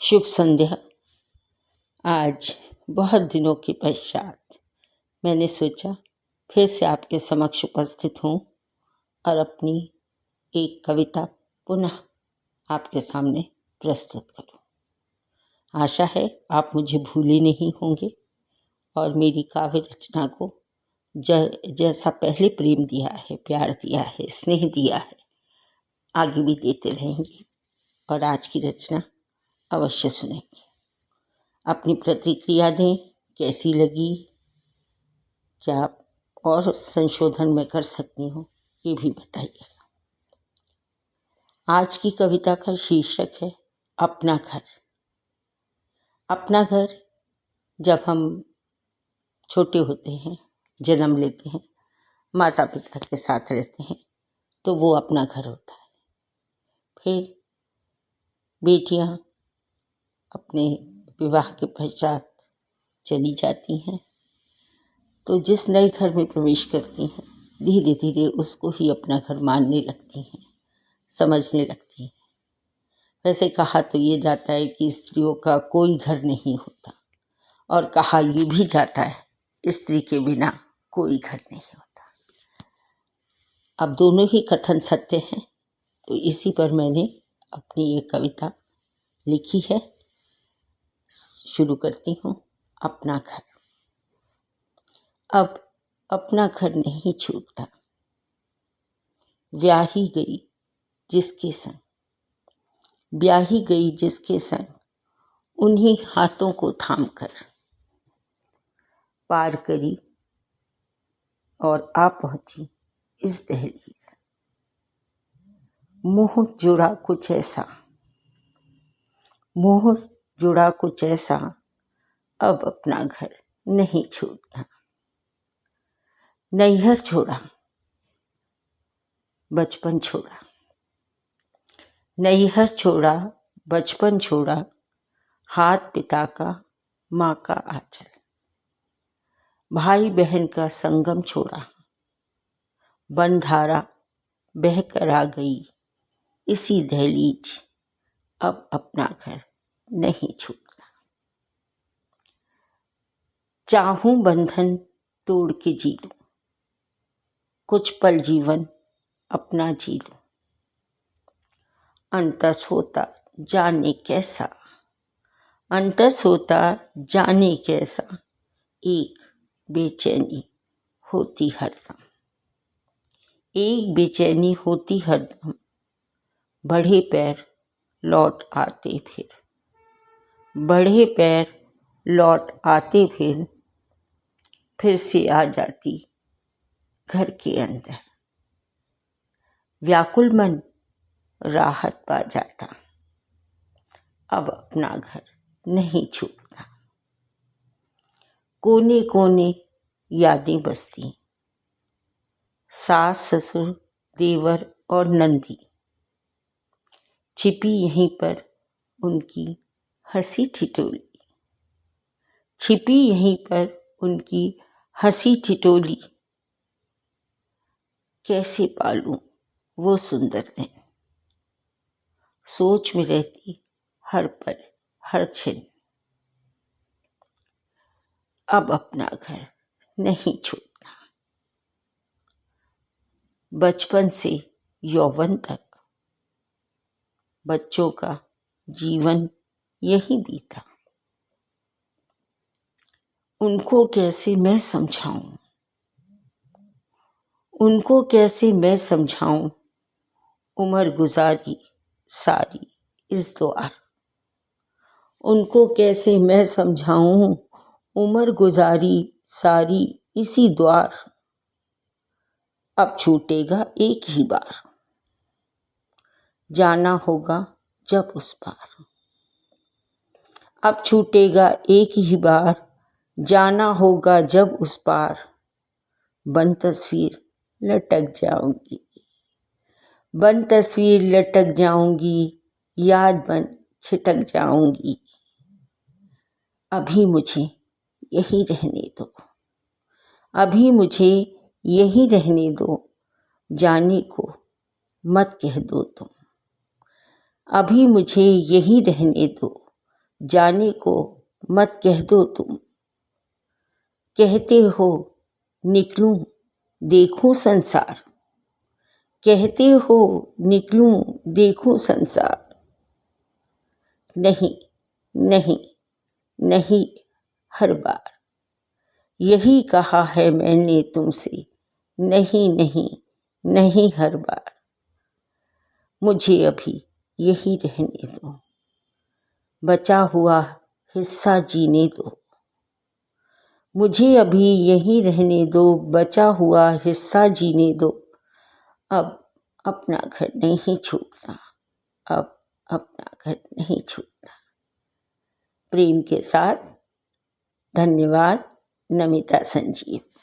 शुभ संध्या। आज बहुत दिनों के पश्चात मैंने सोचा फिर से आपके समक्ष उपस्थित हूँ और अपनी एक कविता पुनः आपके सामने प्रस्तुत करूँ। आशा है आप मुझे भूले नहीं होंगे और मेरी काव्य रचना को जैसा पहले प्रेम दिया है, प्यार दिया है, स्नेह दिया है, आगे भी देते रहेंगे और आज की रचना अवश्य सुनेंगे। अपनी प्रतिक्रिया दें, कैसी लगी, क्या और संशोधन मैं कर सकती हूँ, ये भी बताइएगा। आज की कविता का शीर्षक है अपना घर। अपना घर जब हम छोटे होते हैं, जन्म लेते हैं, माता पिता के साथ रहते हैं तो वो अपना घर होता है। फिर बेटियां अपने विवाह के पश्चात चली जाती हैं तो जिस नए घर में प्रवेश करती हैं धीरे धीरे उसको ही अपना घर मानने लगती हैं, समझने लगती हैं। वैसे कहा तो ये जाता है कि स्त्रियों का कोई घर नहीं होता और कहा ये भी जाता है स्त्री के बिना कोई घर नहीं होता। अब दोनों ही कथन सत्य हैं, तो इसी पर मैंने अपनी ये कविता लिखी है। शुरू करती हूँ। अपना घर। अब अपना घर नहीं छूटता, ब्याही गई जिसके संग, ब्याही गई जिसके संग, उन्हीं हाथों को थाम कर पार करी और आ पहुंची इस दहलीज। मोह जुड़ा कुछ ऐसा, मोह जुड़ा कुछ ऐसा, अब अपना घर नहीं छूटता। नैहर छोड़ा, बचपन छोड़ा, नैहर छोड़ा, बचपन छोड़ा, हाथ पिता का, माँ का आंचल, भाई बहन का संगम छोड़ा, बनधारा बह कर आ गई इसी दहलीज, अब अपना घर नहीं छूटता। चाहूं बंधन तोड़ के जी लूं, कुछ पल जीवन अपना जी लूं, अंतस होता जाने कैसा, अंतस होता जाने कैसा, एक बेचैनी होती हरदम, एक बेचैनी होती हरदम, बढ़े पैर लौट आते फिर, बढ़े पैर लौट आते फिर से आ जाती घर के अंदर। व्याकुल मन राहत पा जाता, अब अपना घर नहीं छूटता। कोने कोने यादें बसती, सास ससुर देवर और नंदी, छिपी यहीं पर उनकी हंसी ठिठोली, छिपी यहीं पर उनकी हंसी ठिठोली, कैसे पालूं वो सुंदर दिन, सोच में रहती हर पल हर क्षण, अब अपना घर नहीं छूटता। बचपन से यौवन तक बच्चों का जीवन यही बीता, उनको कैसे मैं समझाऊं, उनको कैसे मैं समझाऊं, उम्र गुजारी सारी इस द्वार, उनको कैसे मैं समझाऊं, उम्र गुजारी सारी इसी द्वार, अब छूटेगा एक ही बार, जाना होगा जब उस पार, अब छूटेगा एक ही बार, जाना होगा जब उस पार, बन तस्वीर लटक जाऊंगी, बन तस्वीर लटक जाऊंगी, याद बन छिटक जाऊंगी, अभी मुझे यही रहने दो, अभी मुझे यही रहने दो, जाने को मत कह दो तुम, अभी मुझे यही रहने दो, जाने को मत कह दो तुम। कहते हो निकलूं देखूं संसार, कहते हो निकलूं देखूं संसार। नहीं नहीं नहीं हर बार यही कहा है मैंने तुमसे, नहीं नहीं नहीं हर बार। मुझे अभी यही रहने दो, बचा हुआ हिस्सा जीने दो। मुझे अभी यही रहने दो, बचा हुआ हिस्सा जीने दो। अब अपना घर नहीं छूटना, अब अपना घर नहीं छूटना। प्रेम के साथ, धन्यवाद। नमिता संजीव।